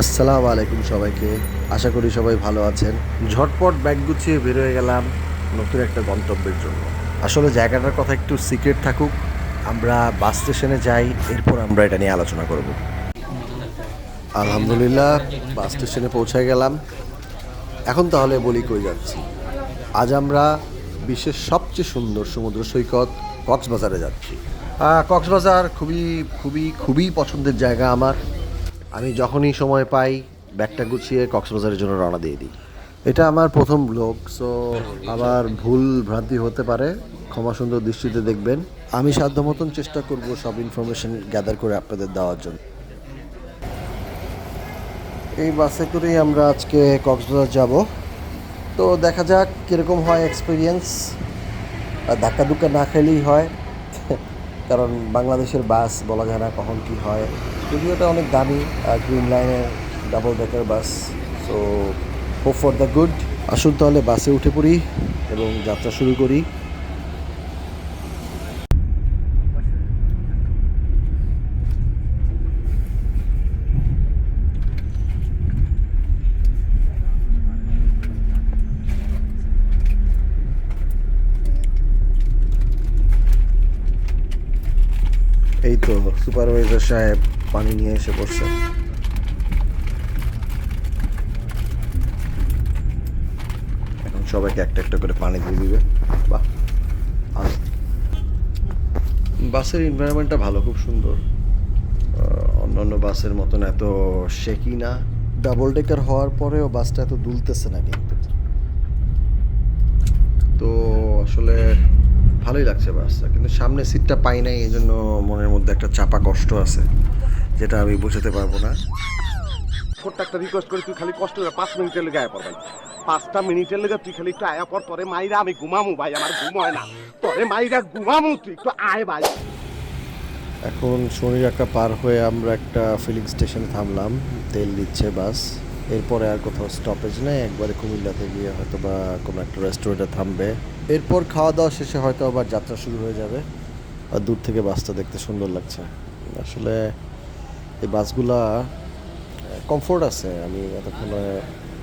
আসসালামু আলাইকুম সবাইকে। আশা করি সবাই ভালো আছেন। ঝটপট ব্যাগ গুছিয়ে বের হয়ে গেলাম নতুন একটা গন্তব্যের জন্য। আসলে জায়গাটার কথা একটু সিক্রেট থাকুক, আমরা বাস স্টেশনে যাই, এরপর আমরা এটা নিয়ে আলোচনা করব। আলহামদুলিল্লাহ, বাস স্টেশনে পৌঁছে গেলাম। এখন তাহলে বলি কই যাচ্ছি। আজ আমরা বিশ্বের সবচেয়ে সুন্দর সমুদ্র সৈকত কক্সবাজারে যাচ্ছি। কক্সবাজার খুবই খুবই খুবই পছন্দের জায়গা আমার। আমি যখনই সময় পাই ব্যাগটা গুছিয়ে কক্সবাজারের জন্য রওনা দিয়ে দিই। এটা আমার প্রথম ব্লগ, সো আবার ভুল ভ্রান্তি হতে পারে, ক্ষমা সুন্দর দৃষ্টিতে দেখবেন। আমি সাধ্য মতন চেষ্টা করব সব ইনফরমেশন গ্যাদার করে আপনাদের দেওয়ার জন্য। এই বাসে করেই আমরা আজকে কক্সবাজার যাব। তো দেখা যাক কীরকম হয় এক্সপিরিয়েন্স। ধাক্কা ধুক্কা না খেলেই হয়, কারণ বাংলাদেশের বাস বলা যায় না কখন কী হয়। যদিও এটা অনেক দামি, গ্রিন লাইনের double decker bus. So hope for the good. আসুন তাহলে বাসে উঠে পড়ি এবং যাত্রা শুরু করি। এই তো সুপারভাইজার সাহেব পানি নিয়ে এসে পড়ছে। এখন সবাইকে একটা একটা করে পানি দিয়ে দিবে। বাহ, আর বাসের এনভায়রনমেন্টটা ভালো, খুব সুন্দর। অন্যান্য বাসের মতন এত শেকি না। ডাবল ডেকার হওয়ার পরেও বাসটা এত দুলতেছে না কিন্তু। তো আসলে ভালোই লাগছে বাসটা, কিন্তু সামনে সিটটা পাই নাই, এই জন্য মনের মধ্যে একটা চাপা কষ্ট আছে, যেটা আমি বোঝাতে পারবো না। ছোট্ট একটা রিকোয়েস্ট করি, তুই খালি কষ্ট করে 5 মিনিটের লেগে আয়া পর ভাই। 5টা মিনিটের লেগে তুই খালি একটু আয়া পর, তোরে মাইরা আমি ঘুমামু ভাই, আমার ঘুম হয় না। তোরে মাইরা ঘুমামু, তুই একটু আয় ভাই। এখন শনিরাকা পার হয়ে আমরা একটা ফিলিং স্টেশনে থামলাম, তেল দিচ্ছে বাস। এরপরে আর কোথাও স্টপেজ নেই, একবারে কুমিল্লাতে গিয়ে হয়তো বা কোনো একটা রেস্টুরেন্টে থামবে। এরপর খাওয়া দাওয়া শেষে হয়তো আবার যাত্রা শুরু হয়ে যাবে। আর দূর থেকে বাসটা দেখতে সুন্দর লাগছে। আসলে এই বাসগুলা কমফোর্ট আছে, আমি এতক্ষণে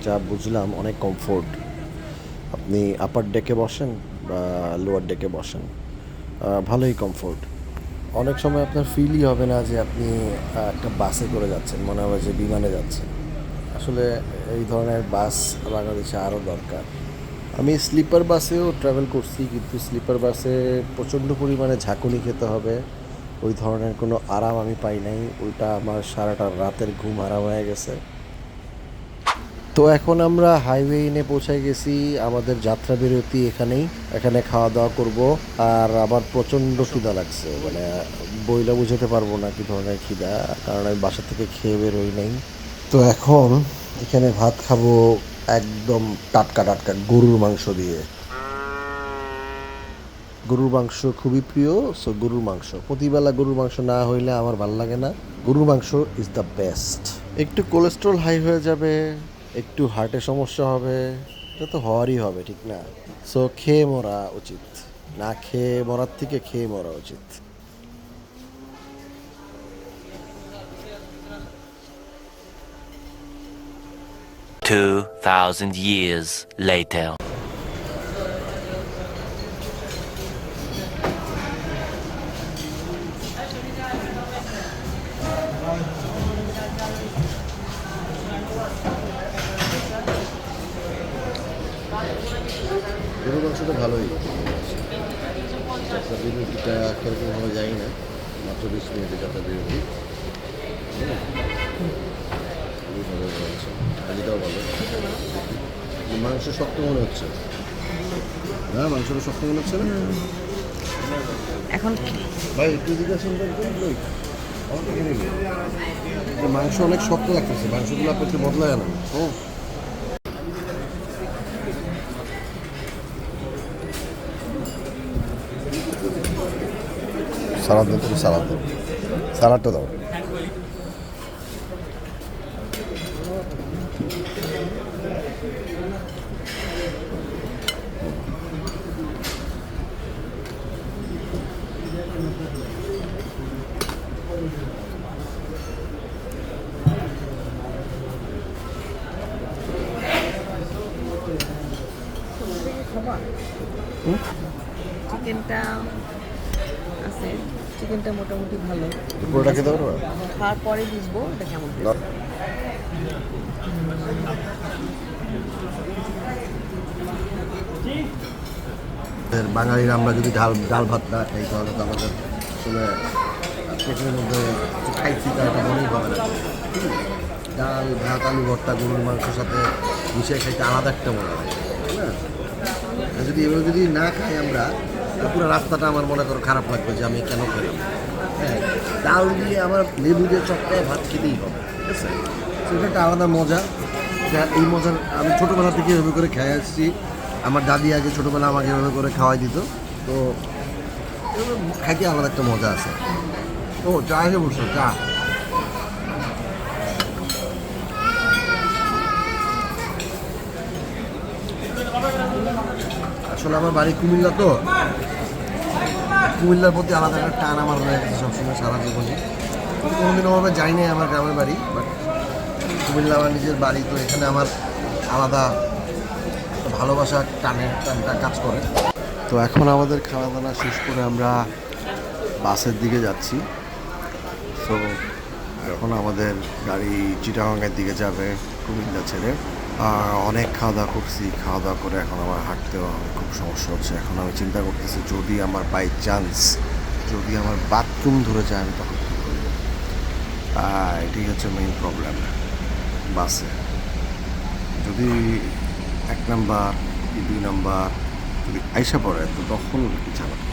যা বুঝলাম অনেক কমফোর্ট। আপনি আপার ডেকে বসেন বা লোয়ার ডেকে বসেন, ভালোই কমফোর্ট। অনেক সময় আপনার ফিলই হবে না যে আপনি একটা বাসে করে যাচ্ছেন, মনে হবে যে বিমানে যাচ্ছেন। আসলে এই ধরনের বাস বাংলাদেশে আরও দরকার। আমি স্লিপার বাসেও ট্রাভেল করছি, কিন্তু স্লিপার বাসে প্রচণ্ড পরিমাণে ঝাঁকুনি খেতে হবে, ওই ধরনের কোনো আরাম আমি পাই নাই। উল্টা আমার সারাটা রাতের ঘুম হারাম হয়ে গেছে। তো এখন আমরা হাইওয়ে ইনে পৌঁছে গেছি, আমাদের যাত্রা বিরতি এখানেই। এখানে খাওয়া দাওয়া করব। আর আমার প্রচণ্ড খিদা লাগছে, মানে বইলা বুঝাতে পারবো না কি ধরনের খিদা, কারণ আমি বাসা থেকে খেয়ে বের হই নাই। তো এখন এখানে ভাত খাবো একদম টাটকা টাটকা গরুর মাংস দিয়ে। গরুর মাংস খুবই প্রিয়, সো গরুর মাংস প্রতিবেলা, গরুর মাংস না হইলে আমার ভাল লাগে না। গরুর মাংস ইজ দ্য বেস্ট। একটু কোলেস্ট্রল হাই হয়ে যাবে, একটু হার্টের সমস্যা হবে, এটা তো হওয়ারই হবে, ঠিক না? সো খেয়ে মরা উচিত, না খেয়ে মরার থেকে খেয়ে মরা উচিত। 2,000 years later. গরুর মাংস তো ভালোই। যাত্রা বিরতিটা কীরকম ভাবে যাই না, মাত্র 20 মিনিটের যাত্রা বিরতি। খুবই ভালো হয়েছে, ভাজিটাও ভালো। মাংস শক্ত মনে হচ্ছে, হ্যাঁ মাংসটা শক্ত মনে হচ্ছে না এখন ভাই? একটু দিকে শুনবেন তো, আমার থেকে নিবি। মাংস অনেক শক্ত লাগতেছে, মাংসগুলো আপনাকে বদলায় না। ও সালাদ দেন, তুমি সালাদ দেন, সালাদটা দাও। চিকেনটা আছে, চিকেনটা মোটামুটি ভালো। পুরোটা খেতে পারবো? খাওয়ার পরে বুঝবো এটা কেমন না। বাঙালিরা আমরা যদি ডাল ভাত না খাই তাহলে তো আমাদের আসলে পেটের মধ্যে কিছু খাইছি তার একটা মনেই হবে না। ডাল ভাত আলু ভর্তা গরুর মাংসের সাথে মিশিয়ে খাইতে আলাদা একটা মজা লাগে, তাই না? আর যদি এভাবে যদি না খাই আমরা, পুরো রাস্তাটা আমার মনে করো খারাপ লাগবে যে আমি কেন খেলাম। হ্যাঁ, ডাল দিয়ে আমার লেবু দিয়ে চটকায় ভাত খেতেই হবে, ঠিক আছে? সেটা একটা আলাদা মজা। এই মজার আমি ছোটোবেলা থেকে এভাবে করে খেয়ে আসছি। আমার দাদি আগে ছোটোবেলা আমাকে এভাবে করে খাওয়াই দিত, তো খাইতে আলাদা একটা মজা আছে। ও চা এসে বসছো, চা। আসলে আমার বাড়ি কুমিল্লা, তো কুমিল্লার প্রতি আলাদা একটা টান আমার রয়ে গেছে সবসময় সারা জীবনে। কিন্তু কোনোদিনও ওভাবে যাই নাই আমার গ্রামের বাড়ি, বাট কুমিল্লা আমার নিজের বাড়ি, তো এখানে আমার আলাদা ভালোবাসার টানটা কাজ করে। তো এখন আমাদের খাওয়া দাওয়া শেষ করে আমরা বাসের দিকে যাচ্ছি। সো এখন আমাদের গাড়ি চিটাগাংয়ের দিকে যাবে কুমিল্লা ছেড়ে। অনেক খাওয়া দাওয়া করছি, খাওয়া দাওয়া করে এখন আমার হাঁটতেও খুব সমস্যা হচ্ছে। এখন আমি চিন্তা করতেছি যদি আমার বাই চান্স যদি আমার বাথরুম ধরে যায় আমি তখন কী করি। এটাই হচ্ছে মেইন প্রবলেম বাসে। যদি 1 নাম্বার কি 2 নাম্বার যদি আইসা পড়ে তো তখন কি চালাবো।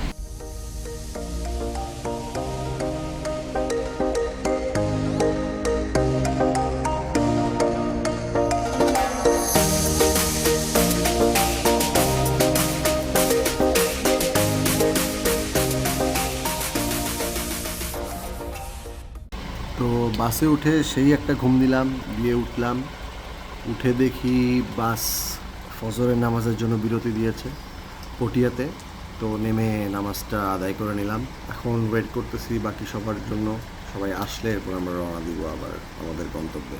তো বাসে উঠে সেই একটা ঘুম দিলাম, দিয়ে উঠলাম। উঠে দেখি বাস ফজরের নামাজের জন্য বিরতি দিয়েছে পটিয়াতে। তো নেমে নামাজটা আদায় করে নিলাম। এখন ওয়েট করতেছি বাকি সবার জন্য, সবাই আসলে এরপর আমরা রওনা দিব আবার আমাদের গন্তব্যে।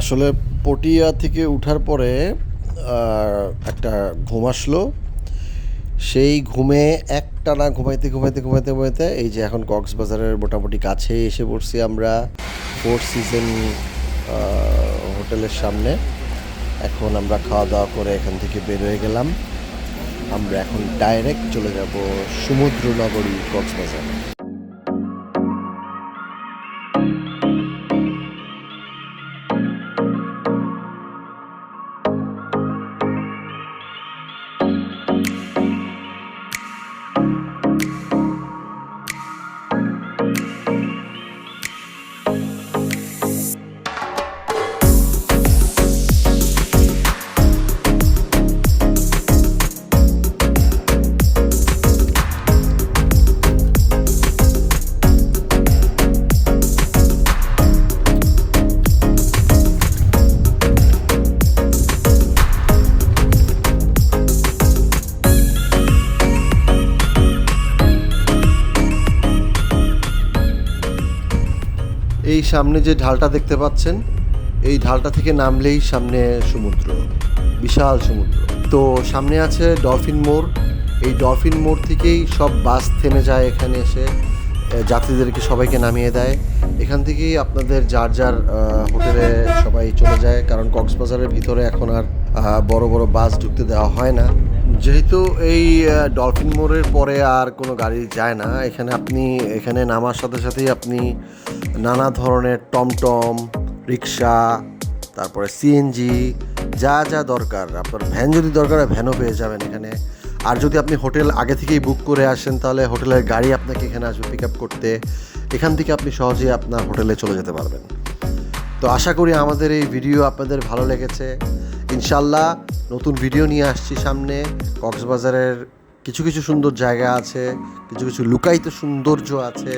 আসলে পটিয়া থেকে উঠার পরে একটা ঘুম আসলো। সেই ঘুমে একটানা ঘুমাইতে ঘুমাইতে ঘুমাইতে ঘুমাইতে এই যে এখন কক্সবাজারের মোটামুটি কাছেই এসে পড়ছি আমরা, 4 সিজন হোটেলের সামনে। এখন আমরা খাওয়া দাওয়া করে এখান থেকে বের হয়ে গেলাম। আমরা এখন ডাইরেক্ট চলে যাব সমুদ্র নগরী কক্সবাজার। এই সামনে যে ঢালটা দেখতে পাচ্ছেন, এই ঢালটা থেকে নামলেই সামনে সমুদ্র, বিশাল সমুদ্র। তো সামনে আছে ডলফিন মোড়। এই ডলফিন মোড় থেকেই সব বাস থেমে যায়, এখানে এসে যাত্রীদেরকে সবাইকে নামিয়ে দেয়। এখান থেকেই আপনাদের যার যার হোটেলে সবাই চলে যায়, কারণ কক্সবাজারের ভিতরে এখন আর বড় বড় বাস ঢুকতে দেওয়া হয় না। যেহেতু এই ডলফিন মোড়ের পরে আর কোনো গাড়ি যায় না, এখানে নামার সাথে সাথেই আপনি নানা ধরনের টমটম, রিক্সা, তারপরে সিএনজি, যা যা দরকার, আপনার ভ্যান যদি দরকার হয় ভ্যানও পেয়ে যাবেন এখানে। আর যদি আপনি হোটেল আগে থেকেই বুক করে আসেন তাহলে হোটেলের গাড়ি আপনাকে এখানে আসবে পিক আপ করতে। এখান থেকে আপনি সহজেই আপনার হোটেলে চলে যেতে পারবেন। তো আশা করি আমাদের এই ভিডিও আপনাদের ভালো লেগেছে। ইনশাল্লাহ নতুন ভিডিও নিয়ে আসছি সামনে। কক্সবাজারের কিছু কিছু সুন্দর জায়গা আছে, কিছু কিছু লুকায়িত সৌন্দর্য আছে,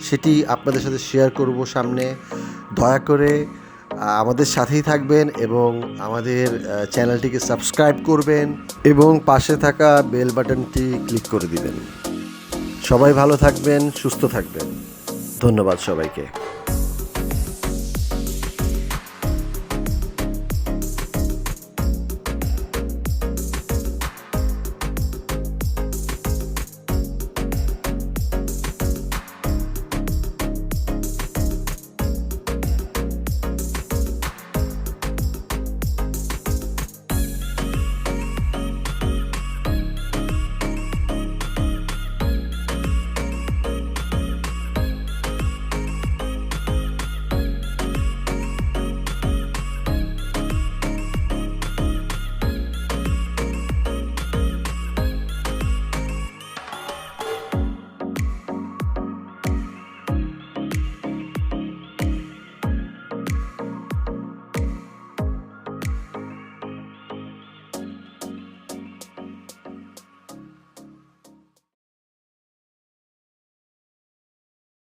সেটি আপনাদের সাথে শেয়ার করব সামনে। দয়া করে আমাদের সাথেই থাকবেন এবং আমাদের চ্যানেলটিকে সাবস্ক্রাইব করবেন এবং পাশে থাকা বেল বাটনটি ক্লিক করে দিবেন। সবাই ভালো থাকবেন, সুস্থ থাকবেন। ধন্যবাদ সবাইকে।